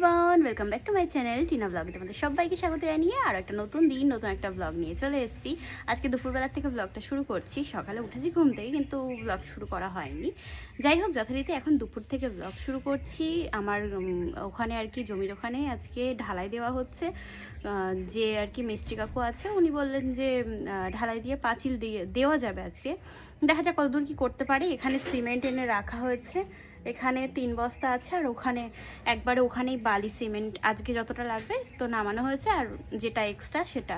Everyone, welcome back to my channel Tina ব্লগে তোমাদের সবাইকে স্বাগত জানিয়ে আর একটা নতুন দিন নতুন একটা ব্লগ নিয়ে চলে এসেছি। আজকে দুপুরবেলা থেকে ব্লগটা শুরু করছি। সকালে উঠেছি ঘুম থেকে, কিন্তু ব্লগ শুরু করা হয়নি। যাই হোক, যথারীতি এখন দুপুর থেকে ব্লগ শুরু করছি। আমার ওখানে আর কি জমির ওখানে আজকে ঢালাই দেওয়া হচ্ছে। যে আর কি মিস্ত্রি কাকু আছে, উনি বললেন যে ঢালাই দিয়ে পাঁচিল দিয়ে দেওয়া যাবে আজকে। দেখা যাক কতদূর কি করতে পারি। এখানে সিমেন্ট এনে রাখা হয়েছে, এখানে 3 বস্তা আছে, আর ওখানে একবারে ওখানেই বালি সিমেন্ট আজকে যতটা লাগবে তো নামানো হয়েছে, আর যেটা এক্সট্রা সেটা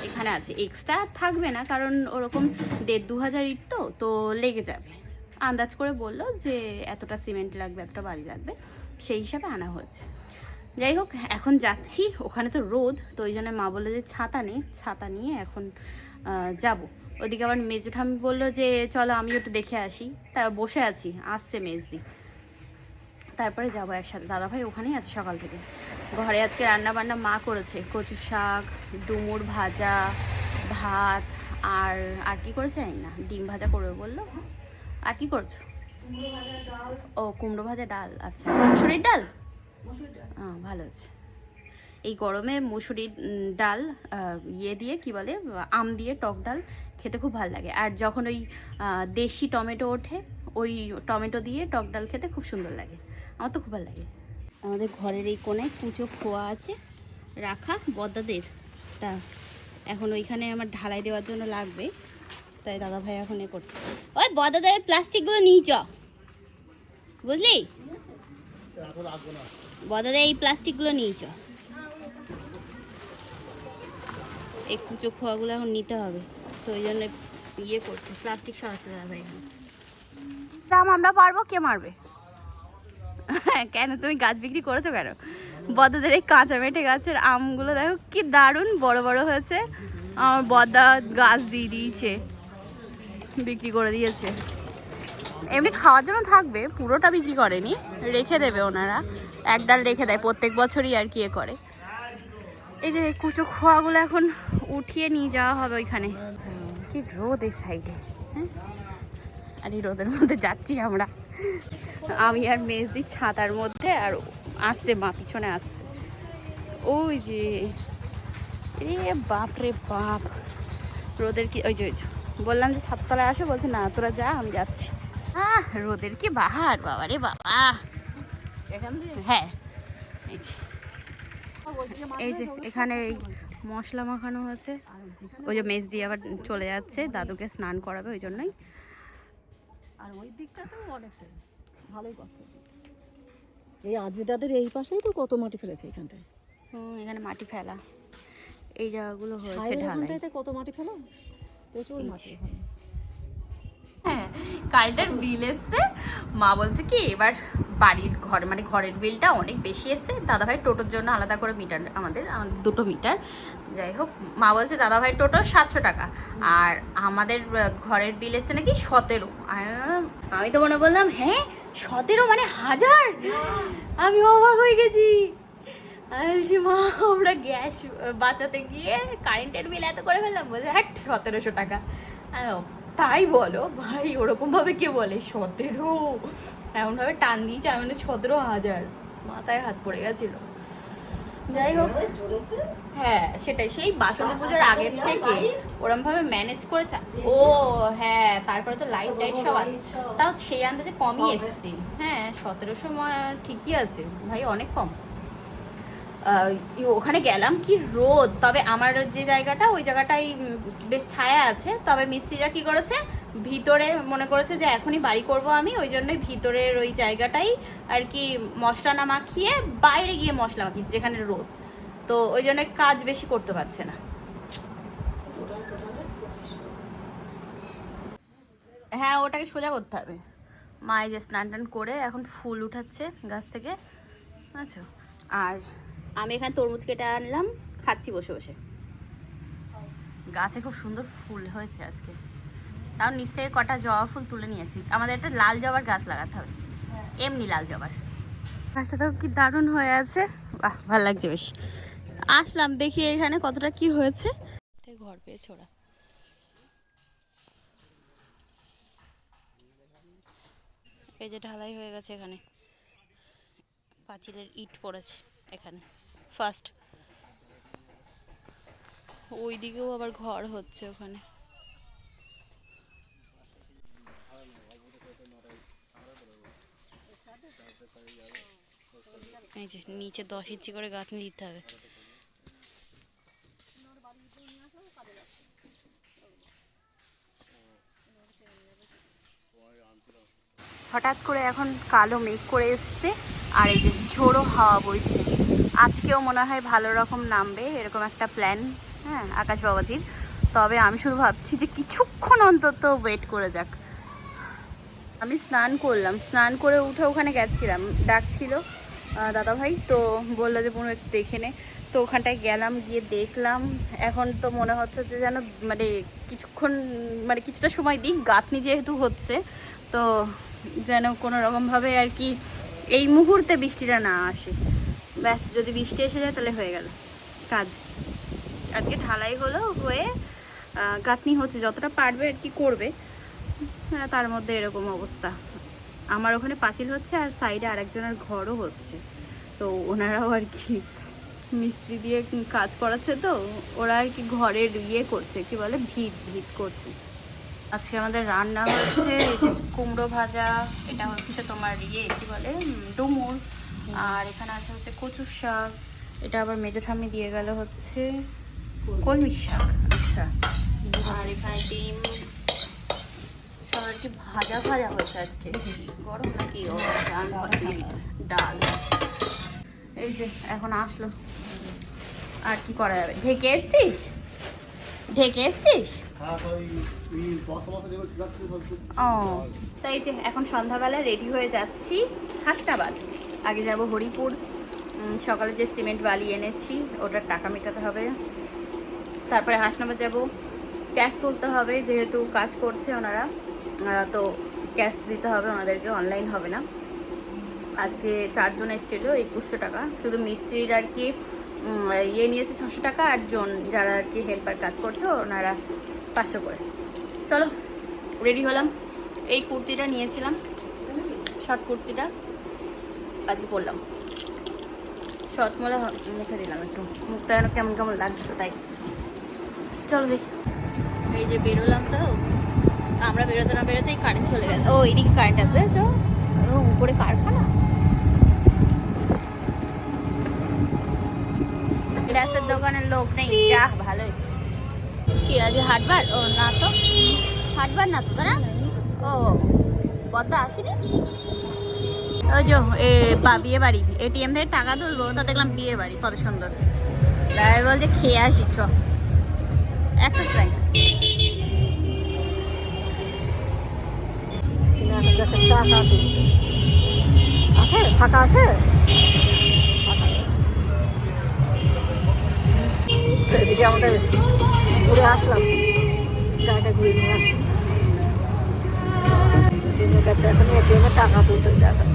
এখানে আছে। এক্সট্রা থাকবে না, কারণ ওরকম 1,500-2,000 ইট তো লেগে যাবে। আন্দাজ করে বললো যে এতটা সিমেন্ট লাগবে, এতটা বালি লাগবে, সেই হিসাবে আনা হয়েছে। যাই হোক, এখন যাচ্ছি। ওখানে তো রোদ, তো ওই জন্য মা বললো যে ছাতা নেই, ছাতা নিয়ে এখন যাব। ওদিকে আবার মেজো ঠাম্মি বললো যে চলো আমিও একটু দেখে আসি। তা বসে আছি, আসছে মেজদি, তারপরে যাবো একসাথে। দাদাভাই ওখানেই আছে সকাল থেকে। ঘরে আজকে রান্না বান্না মা করেছে, কচু শাক, ডুমুর ভাজা, ভাত, আর আর কি করেছে জানি না, ডিম ভাজা করবে বললো। আর কি করছো? ও কুমড়ো ভাজা, ডাল। আচ্ছা, মুসুরির ডাল। ভালো আছে। এই গরমে মুসুরির ডাল ইয়ে দিয়ে কি বলে, আম দিয়ে টক ডাল খেতে খুব ভালো লাগে। আর যখন ওই দেশি টমেটো ওঠে, ওই টমেটো দিয়ে টক ডাল খেতে খুব সুন্দর লাগে। আমার তো খুব ভালো লাগে। আমাদের ঘরের এই কোণে কুচো খোয়া আছে রাখা বদ্দাদের, তা এখন ওইখানে আমার ঢালাই দেওয়ার জন্য লাগবে, তাই দাদা ভাই এখন এ করছে। ওই বদ্দাদের প্লাস্টিকগুলো নিয়ে চ, বুঝলি? বদ্দাদের এই প্লাস্টিকগুলো নিয়ে চ। এই কুচো খোয়াগুলো এখন নিতে হবে, তো ওই জন্য ইয়ে করছে, প্লাস্টিক সরাচ্ছে দাদা ভাই। এখানে আম আমরা পারবো, কে মারবে? কেন তুমি গাছ বিক্রি করেছো কেন? বদ্দাদের এই কাঁচা মেটে গাছের আমগুলো দেখো কি দারুণ বড় বড় হয়েছে। আমার বদ্দা গাছ দিয়ে দিয়েছে, বিক্রি করে দিয়েছে। এমনি খাওয়ার জন্য থাকবে, পুরোটা বিক্রি করেনি, রেখে দেবে ওনারা। এক ডাল রেখে দেয় প্রত্যেক বছরই আর কি এ করে। এই যে কুচো খোয়াগুলো এখন উঠিয়ে নিয়ে যাওয়া হবে ওইখানে। কি রোদ এই সাইডে, হ্যাঁ? আর এই রোদের মধ্যে যাচ্ছি আমরা, আমি আর মেজদি ছাতার মধ্যে, আর আসছে মা পিছনে আসছে। ওই যে এ বাপ রে বাপ, রোদের কি, ওই যে বললাম যে ছাদতলায় আসো, বলছে না তোরা যা, আমি যাচ্ছি। রোদের কি বাহার, বাবা রে বাবা। হ্যাঁ, এই যে এখানে এই মশলা মাখানো হচ্ছে। ওই যে মেজদি আবার চলে যাচ্ছে, দাদুকে স্নান করাবে, ওই জন্যই। আর ওই দিকটা তো অনেকটাই ভালোই কথা। এই আজিদাদের এই পাশেই তো কত মাটি ফেলেছে এখানটায়। এখানে মাটি ফেলা, এই জায়গাগুলো হয়েছে ঢালাই। এখানটাইতে কত মাটি ফেলা, প্রচুর মাটি। হ্যাঁ, কারেন্টের বিল এসছে। মা বলছে কি এবার বাড়ির ঘর মানে ঘরের বিলটা অনেক বেশি এসছে। দাদাভাই টোটোর জন্য আলাদা করে মিটার, আমাদের 2টো মিটার। যাই হোক, মা বলছে দাদাভাই টোটো 700 টাকা, আর আমাদের ঘরের বিল এসছে নাকি 17। আমি তো মনে বললাম হ্যাঁ 17 মানে 1000। আমি অবাক হয়ে গেছি। আমি বলছি মা আমরা গ্যাস বাঁচাতে গিয়ে কারেন্টের বিল এত করে ফেললাম। বলছে হ্যাঁ 1700 টাকা। তাই বলো ভাই, ওরকম ভাবে কে বলে 17? এমন ভাবে টান দিয়েছে, আমি মানে 17,000, মাথায় হাত পড়ে গেছিল। যাই হোক, হ্যাঁ সেটাই, সেই বাসন্তী পুজোর আগের থেকে ওরম ভাবে ম্যানেজ করে। ও হ্যাঁ, তারপরে তো লাইট টাইট সব আছে, তাও সেই আন্দাজে কমই এসেছি। হ্যাঁ 1700 ঠিকই আছে ভাই, অনেক কম। ওখানে গেলাম কি রোদ, তবে আমার যে জায়গাটা ওই জায়গাটাই বেশ ছায়া আছে। তবে মিস্ত্রিরা কি করেছে, ভিতরে মনে করেছে যে এখনই বাড়ি করব আমি, ওই জন্যই ভিতরের ওই জায়গাটাই আর কি মশলা না মাখিয়ে বাইরে গিয়ে মশলা মাখিয়েছে যেখানে রোদ, তো ওই জন্য কাজ বেশি করতে পারছে না। হ্যাঁ ওটাকে সোজা করতে হবে। মা এই যে স্নান টান করে এখন ফুল উঠাচ্ছে গাছ থেকে, আচ্ছা। আর আমি এখানে তরমুজ কেটে আনলাম, খাচ্ছি বসে বসে। গাছে খুব সুন্দর ফুল হয়েছে আজকে, তাও নিচ থেকে কটা জবা ফুল তুলে নিয়েছি। আমাদের একটা লাল জবার গাছ লাগাতে হবে, এমনি লাল জবার গাছটা তো কি দারুণ হয়ে আছে, বাহ ভালো লাগছে বেশ। আসলাম দেখি এখানে কতটা কি হয়েছে। ঘর পেয়েছে ওরা। এই যে ঢালাই হয়ে গেছে, এখানে পাঁচিলের ইট পড়েছে, এখানে ফার্স্ট, ওই দিকেও আবার ঘর হচ্ছে ওখানে। এই যে নিচে 10 ইঞ্চি করে গাঁথনি দিতে হবে। হঠাৎ করে এখন কালো মেঘ করে এসছে, আর এই যে ঝোড়ো হাওয়া বইছে। আজকেও মনে হয় ভালো রকম নামবে, এরকম একটা প্ল্যান, হ্যাঁ, আকাশ বাবাজির। তবে আমি শুধু ভাবছি যে কিছুক্ষণ অন্তত ওয়েট করে যাক। আমি স্নান করলাম, স্নান করে উঠে ওখানে গেছিলাম, ডাকছিল দাদাভাই, তো বললো যে পুরো একটু দেখে নে। তো ওখানটায় গেলাম, গিয়ে দেখলাম। এখন তো মনে হচ্ছে যে যেন মানে কিছুক্ষণ, মানে কিছুটা সময় দিক, গাঁথনি যেহেতু হচ্ছে, তো যেন কোনো রকমভাবে আর কি এই মুহূর্তে বৃষ্টিটা না আসে। ব্যাস, যদি বৃষ্টি এসে যায় তাহলে হয়ে গেল কাজ। আজকে ঢালাই হলো, হয়ে গাঁথনি হচ্ছে, যতটা পারবে আর কি করবে। হ্যাঁ, তার মধ্যে এরকম অবস্থা। আমার ওখানে পাঁচিল হচ্ছে, আর সাইডে আরেকজনের ঘরও হচ্ছে। তো ওনারাও আর কি মিস্ত্রি দিয়ে কাজ করাচ্ছে, তো ওরা আর কি ঘরের ইয়ে করছে, কি বলে, ভিত করছে। আজকে আমাদের রান্না হচ্ছে এই যে কুমড়ো ভাজা, এটা হচ্ছে তোমার ইয়ে কি বলে, ডুমুর, আর এখানে আছে হচ্ছে কচুর শাক, এটা আবার মেজো ঠাম্মি দিয়ে গেল হচ্ছে কলমির শাক। আচ্ছা, আর এখানে ডিম, সব আর কি ভাজা ভাজা হচ্ছে আজকে। গরম নাকি? ও ডাল। এই যে এখন আসলো, আর কি করা যাবে। ঢেকে এসছিস? ঢেকে এসছিস? ও, তাই যে এখন সন্ধ্যাবেলা রেডি হয়ে যাচ্ছি হাসনাবাদ। আগে যাব হরিপুর, সকালে যে সিমেন্ট বালি এনেছি ওটার টাকা মেটাতে হবে। তারপরে হাসনাবাদ যাব, ক্যাশ তুলতে হবে, যেহেতু কাজ করছে ওনারা, তো ক্যাশ দিতে হবে ওনাদেরকে, অনলাইন হবে না। আজকে 4 জন এসেছিলো, 2100 টাকা। শুধু মিস্ত্রির আর কি ইয়ে নিয়েছে 600 টাকা, আর জন যারা আর কি হেল্পার কাজ করছে ওনারা 500 করে। চলো রেডি হলাম। এই কুর্তিটা নিয়েছিলাম, শর্ট কুর্তিটা আজকে পরলাম। শতমলা মুখে দিলাম, একটু মুখটা যেন কেমন কেমন লাগছে, তাই। চলো দেখি। এই যে বেরোলাম, তো আমরা বেরোতে না বেরোতেই কারেন্ট চলে গেছে। ও, এদিকে কারেন্ট আছে, তো উপরে কারখানা। গ্যাসের দোকানের লোক নেই, যা ভালো হয়েছে। কি আজ হাটবার? ও না তো, হাটবার না তো, তারা। ও, পদ্মা আসেনি। ওই যে বিয়ে বাড়ি, এটিএম থেকে টাকা তুলবো, তা দেখলাম বিয়ে বাড়ি, কত সুন্দর। ড্রাইভার বলছে খেয়ে আসি, চ। Axis bank. আছে, ফাঁকা আছে। এদিকে আমাদের ঘুরে আসলাম, গাড়িটা ঘুরে নিয়ে আসলাম। এটিএমের কাছে এখন এটিএমে টাকা তুলতে দেখা।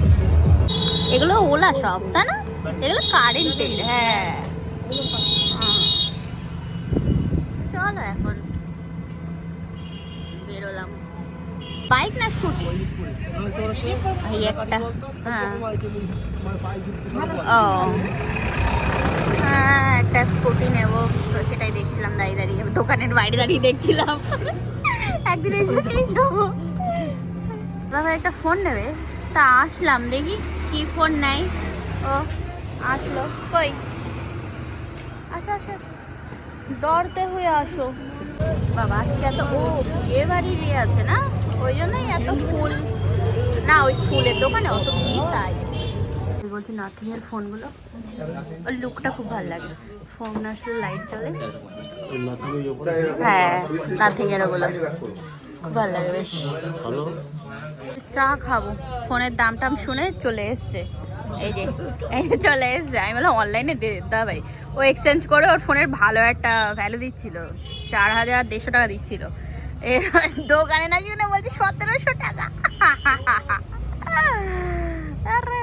এগুলো ওলা সব, তাই না? এগুলো কারেন্টের। হ্যাঁ, চলো এখন বেরোলাম। বাইক না স্কুটি? এই একটা, হ্যাঁ। ও হ্যাঁ, একটা স্কুটি নেবো, তো সেটাই দেখছিলাম দাঁড়িয়ে দাঁড়িয়ে, দোকানের বাইরে দাঁড়িয়ে দেখছিলাম। একদিন এসে নেবো। দাদা একটা ফোন নেবে, তা আসলাম, দেখি কি ফোন নেই। ও আসলো, কই আসো আসো, ডরতে হয়ে আসো। বাবা আজকে এত, ও বিয়ে বাড়ি বিয়ে আছে না, ওই জন্যই এত ফুল। না, ওই ফুলের দোকানে অত ভিড়, তাই বলছি। নাথিং এর ফোনগুলো, ওর লুকটা খুব ভালো লাগে। ফোন আসলে লাইট জ্বলে, হ্যাঁ, নাথিং এর ওগুলো খুব ভালো লাগে বেশ। চা খাবো, ফোনের দাম টাম শুনে চলে এসছে। এই যে চলে এসছে। আমি বললাম অনলাইনে দা ভাই, ও এক্সচেঞ্জ করে ওর ফোনের ভালো একটা ভ্যালু দিচ্ছিল, 4150 টাকা দিচ্ছিল। এবার দোকানে না শুনে বলছি 1700 টাকা। আরে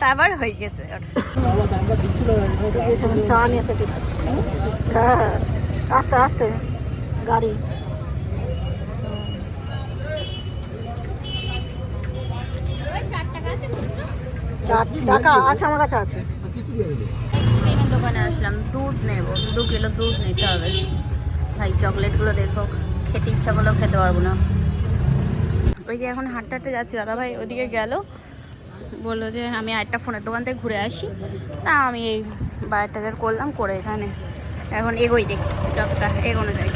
তারপর হয়ে গেছে চা নিয়ে হ্যাঁ, আস্তে আস্তে গাড়ি। 4 টাকা আচ্ছা আমার কাছে আছে। আইসক্রিমের দোকানে আসলাম, দুধ নেব, 2 কিলো দুধ নিতে হবে। ভাই চকলেটগুলো দেখো, খেতে ইচ্ছা করলেও খেতে পারবো না। ওই যে এখন হাঁটতে হাঁটতে যাচ্ছি, দাদা ভাই ওদিকে গেল, বললো যে আমি আরেকটা ফোনের দোকান থেকে ঘুরে আসি। তা আমি এই বাজার করলাম, করে এখানে এখন এগোই, দেখি যতটা এগোনো যায়।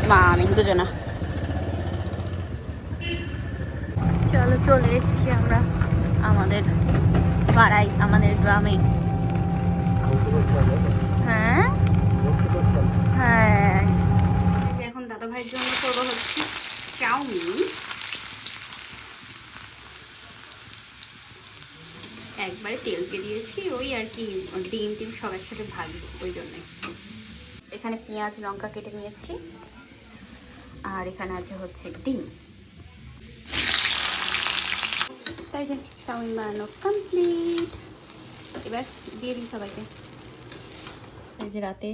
মা আমি দুজনা চলো, চলে এসছি আমরা আমাদের পাড়ায়, আমাদের গ্রামে। হ্যাঁ হ্যাঁ, এখন দাদা ভাইয়ের জন্য করবো হচ্ছে চাউমিন। একবারে তেলকে দিয়েছি, ওই আর কি ডিম টিম সব একসাথে ভাজবো ওই জন্যে। এখানে পেঁয়াজ লঙ্কা কেটে নিয়েছি, আর এখানে আছে হচ্ছে ডিম। তাই যে চাউমিন বানানো কমপ্লিট, এবার দিয়ে দিই সবাইকে। এই যে রাতে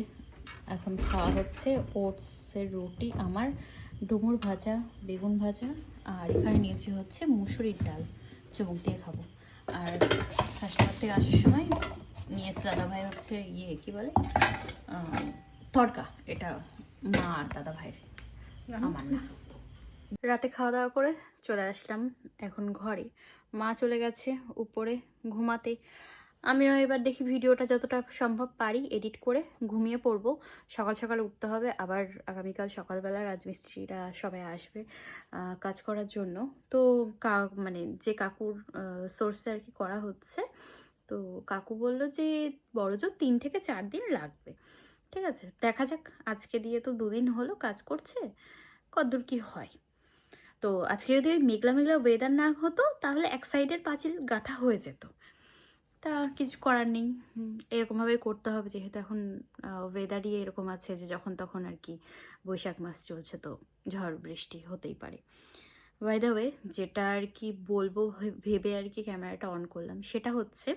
এখন খাওয়া হচ্ছে ওটসের রুটি, আমার ডুমুর ভাজা, বেগুন ভাজা, আর এখানে নিয়েছি হচ্ছে মুসুরির ডাল, চুমুক দিয়ে খাবো। আর হাসপাতাল থেকে আসার সময় নিয়ে এসে দাদা ভাই হচ্ছে ইয়ে কী বলে তড়কা, এটা মা আর দাদা ভাইয়ের, আমার না। রাতে খাওয়া দাওয়া করে চলে আসলাম এখন ঘরে। মা চলে গেছে উপরে ঘুমাতে। আমিও এবার দেখি ভিডিওটা যতটা সম্ভব পারি এডিট করে ঘুমিয়ে পড়বো। সকাল সকাল উঠতে হবে আবার, আগামীকাল সকালবেলা রাজমিস্ত্রিরা সবাই আসবে কাজ করার জন্য। তো মানে যে কাকুর সোর্সে আর কি করা হচ্ছে, তো কাকু বলল যে বড়জোর 3 থেকে 4 দিন লাগবে। ঠিক আছে, দেখা যাক। আজকে দিয়ে তো 2 দিন হলো কাজ করছে, কতদূর কি হয়। তো আজকে যদি ওই মেঘলা মেঘলা ওয়েদার না হতো তাহলে এক সাইডের পাঁচিল গাঁথা হয়ে যেত। তা কিছু করার নেই, এরকমভাবেই করতে হবে, যেহেতু এখন ওয়েদারই এরকম আছে যে যখন তখন আর কি বৈশাখ মাস চলছে, তো ঝড় বৃষ্টি হতেই পারে। বাই দ্য ওয়ে, যেটা আর কি বলবো ভেবে আর কি ক্যামেরাটা অন করলাম, সেটা হচ্ছে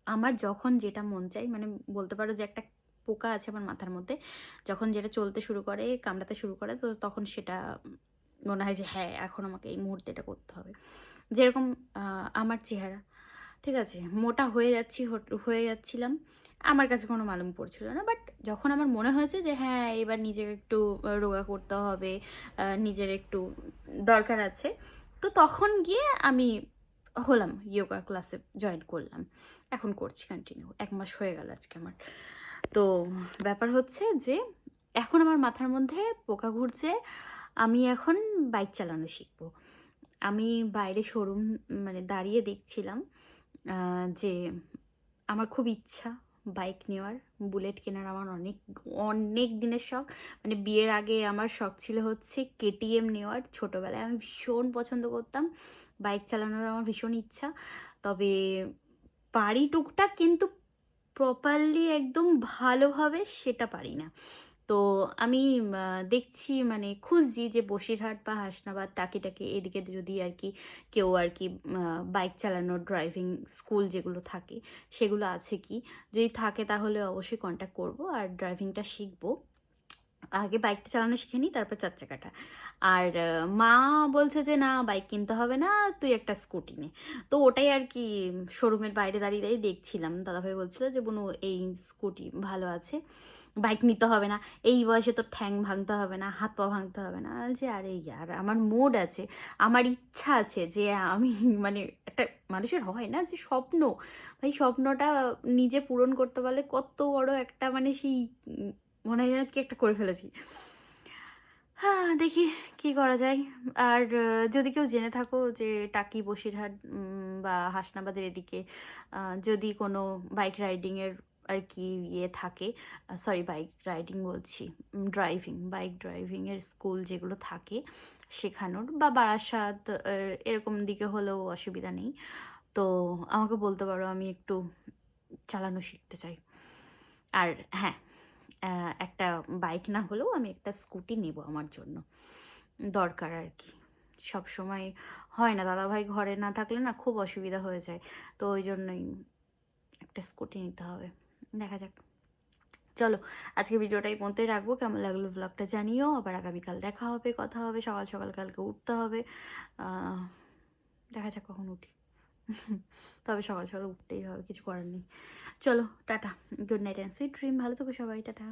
আমার যখন যেটা মন চাই, মানে বলতে পারো যে একটা পোকা আছে আমার মাথার মধ্যে, যখন যেটা চলতে শুরু করে, কামড়াতে শুরু করে, তো তখন সেটা মনে হয় যে হ্যাঁ এখন আমাকে এই মুহূর্তে এটা করতে হবে। যেরকম আমার চেহারা, ঠিক আছে, মোটা হয়ে যাচ্ছিলাম, আমার কাছে কোনো মালুম পড়ছিল না। বাট যখন আমার মনে হয়েছে যে হ্যাঁ এবার নিজেকে একটু রোগা করতে হবে, নিজের একটু দরকার আছে, তো তখন গিয়ে আমি হলাম, যোগা ক্লাসে জয়েন করলাম। এখন করছি কন্টিনিউ, 1 মাস হয়ে গেল আজকে আমার। তো ব্যাপার হচ্ছে যে এখন আমার মাথার মধ্যে পোকা ঘুরছে, আমি এখন বাইক চালানো শিখবো। আমি বাইরে শোরুম মানে দাঁড়িয়ে দেখছিলাম যে আমার খুব ইচ্ছা বাইক নেওয়ার, বুলেট কেনার আমার অনেক অনেক দিনের শখ। মানে বিয়ের আগে আমার শখ ছিল হচ্ছে কেটিএম নেওয়ার, ছোটোবেলায় আমি ভীষণ পছন্দ করতাম, বাইক চালানোর আমার ভীষণ ইচ্ছা। তবে পারি টুকটাক, কিন্তু প্রপারলি একদম ভালোভাবে সেটা পারি না। তো আমি দেখছি, মানে খুঁজছি যে বসিরহাট বা হাসনাবাদ টাকি এদিকে যদি আর কি কেউ আর কি বাইক চালানোর ড্রাইভিং স্কুল যেগুলো থাকে সেগুলো আছে কি। যদি থাকে তাহলে অবশ্যই কন্ট্যাক্ট করব আর ড্রাইভিংটা শিখবো। আগে বাইকটা চালানো শিখে নিই, তারপর 4 চাকাটা। আর মা বলছে যে না বাইক কিনতে হবে না, তুই একটা স্কুটি নে। তো ওটাই আর কি শোরুমের বাইরে দাঁড়িয়ে দাঁড়িয়ে দেখছিলাম। দাদাভাই বলছিল যে বোনু এই স্কুটি ভালো আছে, বাইক নিতে হবে না, এই বয়সে তো ঠ্যাং ভাঙতে হবে না, হাত পা ভাঙতে হবে না। বলছি আরে ইয়ার, আমার মুড আছে, আমার ইচ্ছা আছে যে আমি মানে একটা মানুষের হয় না যে স্বপ্ন, ভাই স্বপ্নটা নিজে পূরণ করতে পারলে কত বড় একটা মানে সেই মনে হয় যেন কি একটা করে ফেলেছি। হ্যাঁ দেখি কি করা যায়। আর যদি কেউ জেনে থাকো যে টাকি বসিরহাট বা হাসনাবাদের এদিকে যদি কোনো বাইক রাইডিংয়ের আর কি ইয়ে থাকে, সরি বাইক রাইডিং বলছি, বাইক ড্রাইভিংয়ের স্কুল যেগুলো থাকে শেখানোর, বা বারাসাত এরকম দিকে হলেও অসুবিধা নেই, তো আমাকে বলতে পারো, আমি একটু চালানো শিখতে চাই। আর হ্যাঁ, একটা বাইক না হলেও আমি একটা স্কুটি নেব, আমার জন্য দরকার আর কি। সব সময় হয় না, দাদাভাই ঘরে না থাকলে না খুব অসুবিধা হয়ে যায়, তো ওই জন্যই একটা স্কুটি নিতে হবে। দেখা যাক। চলো আজকে ভিডিওটা এই পর্যন্তই রাখবো, কেমন লাগলো ব্লগটা জানিও। আবার আগামীকাল দেখা হবে, কথা হবে, সকাল সকাল কালকে উঠতে হবে, দেখা যাক কখন উঠি। তবে সকাল সকাল উঠতেই হবে, কিছু করার নেই। চলো tata, good night and sweet dream, ভালো থেকো সবাই, টাটা।